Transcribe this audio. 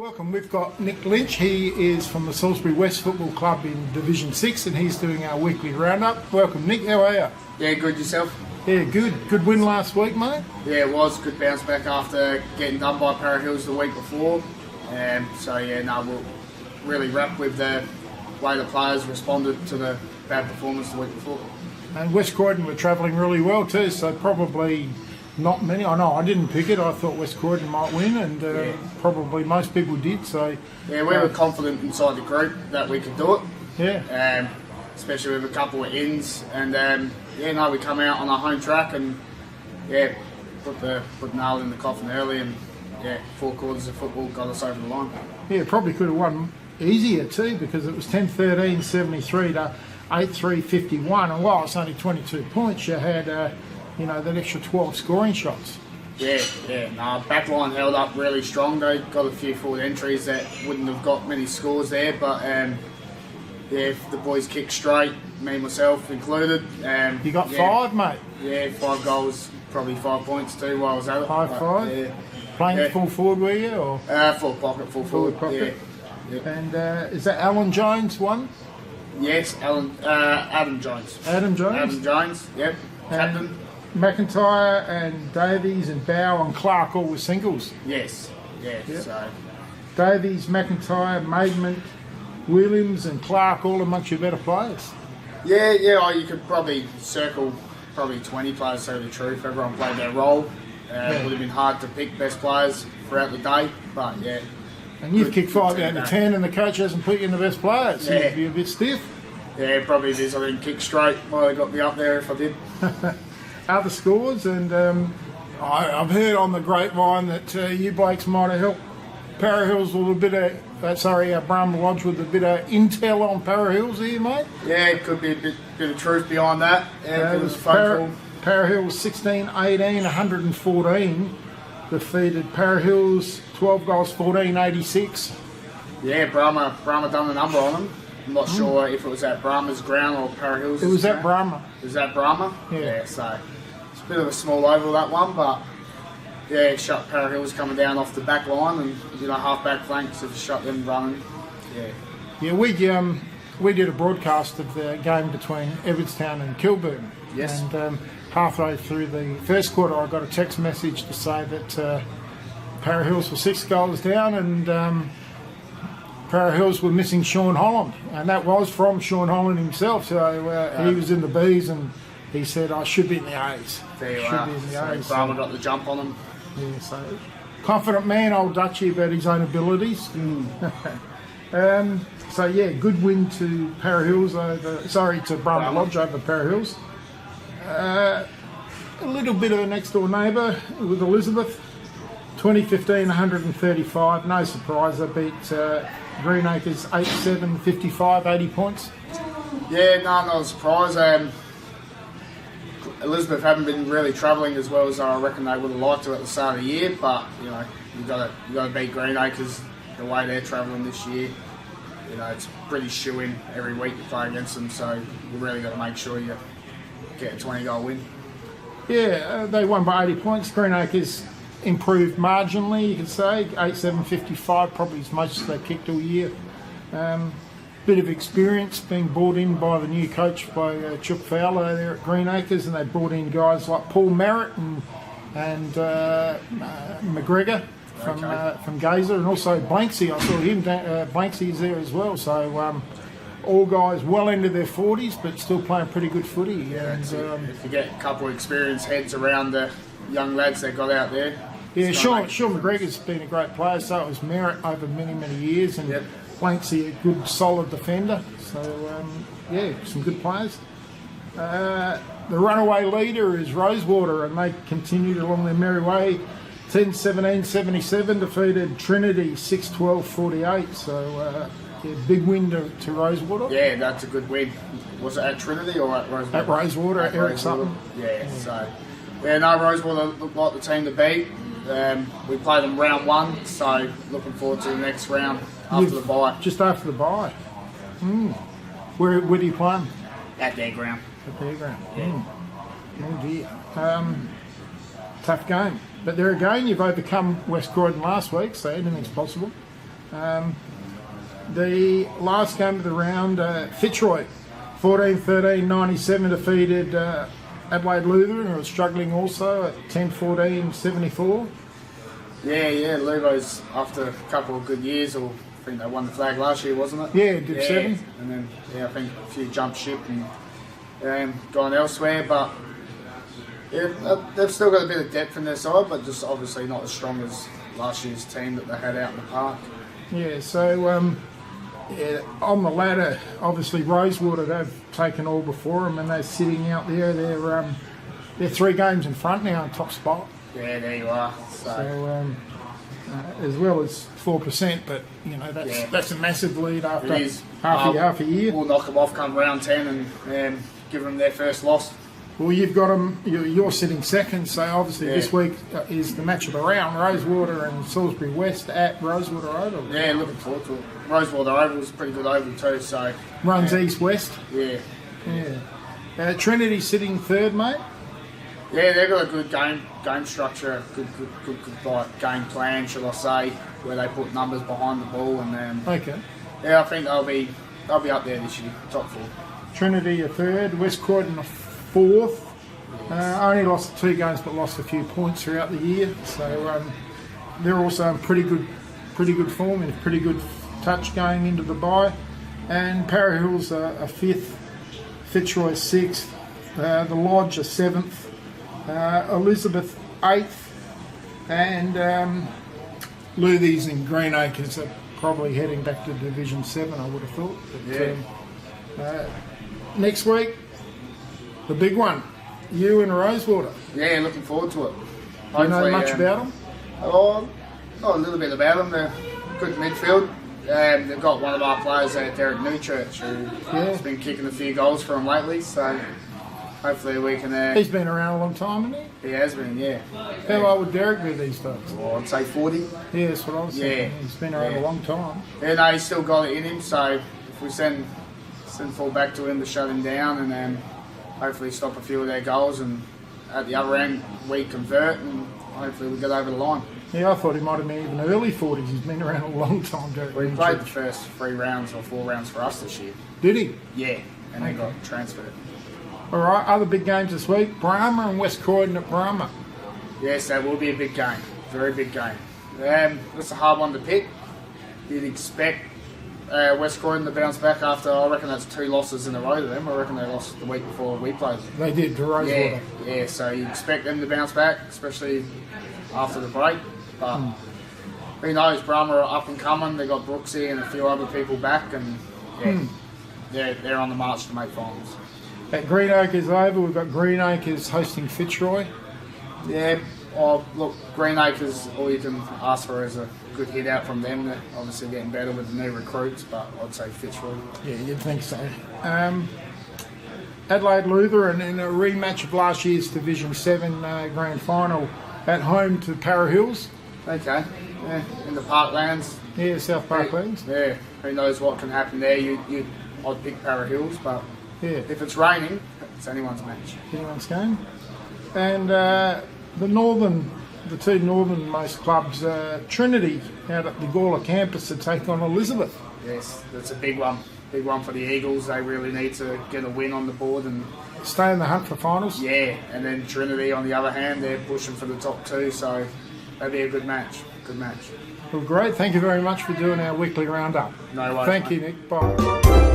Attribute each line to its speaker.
Speaker 1: Welcome. We've got Nick Lynch. He is from the Salisbury West Football Club in Division 6 and he's doing our weekly roundup. Welcome, Nick. How are you?
Speaker 2: Yeah, good. Yourself?
Speaker 1: Yeah, good. Good win last week, mate.
Speaker 2: Yeah, it was. Good bounce back after getting done by Para Hills the week before. We're really wrapped with the way the players responded to the bad performance the week before.
Speaker 1: And West Croydon were travelling really well too, so probably not many. I know I didn't pick it. I thought West Croydon might win, and probably most people did. So
Speaker 2: yeah, we were confident inside the group that we could do it.
Speaker 1: Yeah.
Speaker 2: Especially with a couple of ins, and we come out on our home track and put the nail in the coffin early, and 4 quarters of football got us over the line. Yeah,
Speaker 1: probably could have won easier too because it was 10-13, 73 to 8-3, 51, and while it's only 22 points, you had that extra 12 scoring shots.
Speaker 2: Back line held up really strong. They got a few forward entries that wouldn't have got many scores there, but the boys kicked straight, me myself included.
Speaker 1: You got 5, mate?
Speaker 2: Yeah, 5 goals, probably 5 points too while I was at it.
Speaker 1: 5-5?
Speaker 2: Yeah.
Speaker 1: Playing full forward, were you? Or?
Speaker 2: Full forward.
Speaker 1: Pocket.
Speaker 2: Yeah.
Speaker 1: And is that Alan Jones one?
Speaker 2: Yes, Adam Jones.
Speaker 1: Adam Jones?
Speaker 2: Adam Jones, yep. Captain.
Speaker 1: McIntyre and Davies and Bow and Clark all were singles.
Speaker 2: Yes,
Speaker 1: Yep.
Speaker 2: So
Speaker 1: Davies, McIntyre, Maidment, Williams and Clark all amongst your better players.
Speaker 2: You could probably circle 20 players, to tell the truth. Everyone played their role. It would have been hard to pick best players throughout the day, but yeah.
Speaker 1: And you've kicked 5 out of 10 and the coach hasn't put you in the best players. So you'd be a bit stiff.
Speaker 2: Yeah, probably it is. I didn't kick straight. Well, they got me up there if I did.
Speaker 1: Other scores, and I've heard on the grapevine that you blokes might have helped Para Hills with a bit of, Brahma Lodge with a bit of intel on Para Hills here, mate.
Speaker 2: Yeah, it could be a bit of truth behind that.
Speaker 1: It was Para Hills 16-18, 114 defeated Para Hills 12 goals, 14-86.
Speaker 2: Yeah, Brahma done the number on them. I'm not sure if it was at Brahma's ground or Para Hills'.
Speaker 1: It was at Brahma.
Speaker 2: It was at Brahma?
Speaker 1: Yeah.
Speaker 2: So it's a bit of a small oval, that one, but it shut Para Hills coming down off the back line, and half-back flanks have shut them running.
Speaker 1: Yeah, we did a broadcast of the game between Edwardstown and Kilburn.
Speaker 2: Yes.
Speaker 1: And halfway through the first quarter, I got a text message to say that Para Hills were 6 goals down, and Para Hills were missing Sean Holland, and that was from Sean Holland himself. So he was in the Bs, and he said, "I should be in the A's."
Speaker 2: There you are. So Brahma got the jump on him.
Speaker 1: Yeah, so confident man, old Dutchie, about his own abilities. Good win to Para Hills to Brahma Lodge over Para Hills. A little bit of a next door neighbour with Elizabeth. 2015, 135. No surprise, they beat Greenacres 8-7, 55, 80 points.
Speaker 2: Yeah, not a surprise. Elizabeth haven't been really travelling as well as I reckon they would have liked to at the start of the year, but you got to beat Greenacres the way they're travelling this year. It's pretty shoe-in every week you play against them, so you really got to make sure you get a 20-goal win. Yeah,
Speaker 1: they won by 80 points. Greenacres improved marginally, you could say. 8-7, 55, probably as much as they kicked all year. Bit of experience being brought in by the new coach, by Chuck Fowler there at Greenacres, and they brought in guys like Paul Merritt and McGregor from Gazer, and also Blanksy. I saw him, Blanksy's there as well. So all guys well into their 40s, but still playing pretty good footy.
Speaker 2: Yeah, and if you get a couple of experienced heads around the young lads they got out there.
Speaker 1: Yeah, Sean McGregor's been a great player, so it was Merritt over many, many years, and Blanksy a good, solid defender. So, some good players. The runaway leader is Rosewater, and they continued along their merry way. 10-17, 77, defeated Trinity 6-12, 48. So, big win to Rosewater.
Speaker 2: Yeah, that's a good win. Was it at Trinity or at Rosewater?
Speaker 1: At Rosewater, at Eric Sutton.
Speaker 2: Rosewater looked like the team to beat. We play them round 1, so looking forward to the next round after the bye.
Speaker 1: Just after the bye. Where do you play them?
Speaker 2: At their ground.
Speaker 1: At their ground.
Speaker 2: Yeah.
Speaker 1: Oh dear. Tough game. But there again, you've overcome West Croydon last week, so anything's possible. The last game of the round, Fitzroy, 14-13, 97 defeated Adelaide Lutheran, who was struggling also at 10-14, 74.
Speaker 2: Yeah, Luvo's after a couple of good years, or I think they won the flag last year, wasn't it?
Speaker 1: Yeah, did 7.
Speaker 2: And then, I think a few jumped ship and gone elsewhere, but yeah, they've still got a bit of depth in their side, but just obviously not as strong as last year's team that they had out in the park.
Speaker 1: Yeah, so on the ladder, obviously Rosewater, they've taken all before them and they're sitting out there. They're 3 games in front now on top spot.
Speaker 2: Yeah, there you are. So
Speaker 1: as well as 4%, but that's a massive lead after half a year.
Speaker 2: We'll knock them off come round 10 and give them their first loss.
Speaker 1: Well, you've got them. You're sitting second, so obviously this week is the match of the round: Rosewater and Salisbury West at Rosewater Oval.
Speaker 2: Yeah, looking forward to it. Rosewater Oval is a pretty good oval too. So
Speaker 1: runs east-west.
Speaker 2: Yeah.
Speaker 1: Trinity sitting third, mate.
Speaker 2: Yeah, they've got a good game structure, good like game plan, shall I say, where they put numbers behind the ball and
Speaker 1: okay.
Speaker 2: Yeah, I think they'll be up there this year, top 4.
Speaker 1: Trinity a third, West Croydon a fourth. Only lost 2 games, but lost a few points throughout the year. So they're also in pretty good form and pretty good touch going into the bye. And Para Hills a 5th, Fitzroy 6th, the Lodge a 7th. Elizabeth 8th, and Luthies and Greenacres are probably heading back to Division 7, I would have thought. But, next week, the big one, you and Rosewater.
Speaker 2: Yeah, looking forward to it.
Speaker 1: Do you know much about them?
Speaker 2: Oh, not a little bit about them. They're good midfield. They've got one of our players there, Derek Newchurch, who has been kicking a few goals for them lately, so hopefully we can...
Speaker 1: He's been around a long time, hasn't he?
Speaker 2: He has been, yeah.
Speaker 1: How old would Derek be these days?
Speaker 2: Well, I'd say 40.
Speaker 1: Yeah, that's what I was saying. He's been around a long time.
Speaker 2: Yeah, no, he's still got it in him, so if we send full back to him to shut him down and then hopefully stop a few of their goals, and at the other end we convert and hopefully we get over the line.
Speaker 1: Yeah, I thought he might have been even early 40s. He's been around a long time, Derek.
Speaker 2: He played the first 3 rounds or 4 rounds for us this year.
Speaker 1: Did he?
Speaker 2: Yeah, and then got transferred.
Speaker 1: All right, other big games this week, Brahma and West Croydon at Brahma.
Speaker 2: Yes, that will be a big game, very big game. That's a hard one to pick. You'd expect West Croydon to bounce back after, I reckon that's 2 losses in a row to them. I reckon they lost the week before we played them.
Speaker 1: They did, to Rosewater.
Speaker 2: Yeah, so you expect them to bounce back, especially after the break. But who knows, Brahma are up and coming. They got Brooksy and a few other people back, and they're on the march to make finals.
Speaker 1: At Greenacres over, we've got Greenacres hosting Fitzroy.
Speaker 2: Yeah, look, Greenacres, all you can ask for is a good hit out from them. They're obviously getting better with the new recruits, but I'd say Fitzroy.
Speaker 1: Yeah, you'd think so. Adelaide Lutheran in a rematch of last year's Division 7 Grand Final at home to Para Hills.
Speaker 2: Okay, in the Parklands.
Speaker 1: Yeah, South Parklands.
Speaker 2: Yeah, who knows what can happen there. I'd pick Para Hills, but if it's raining, it's anyone's match.
Speaker 1: Anyone's game. And the 2 northernmost clubs, Trinity out at the Gawler campus to take on Elizabeth.
Speaker 2: Yes, that's a big one. Big one for the Eagles. They really need to get a win on the board and
Speaker 1: stay in the hunt for finals.
Speaker 2: Yeah, and then Trinity on the other hand, they're pushing for the top 2, so that'll be a good match. Good match.
Speaker 1: Well, great. Thank you very much for doing our weekly roundup.
Speaker 2: No worries.
Speaker 1: Thank you, Nick. Bye.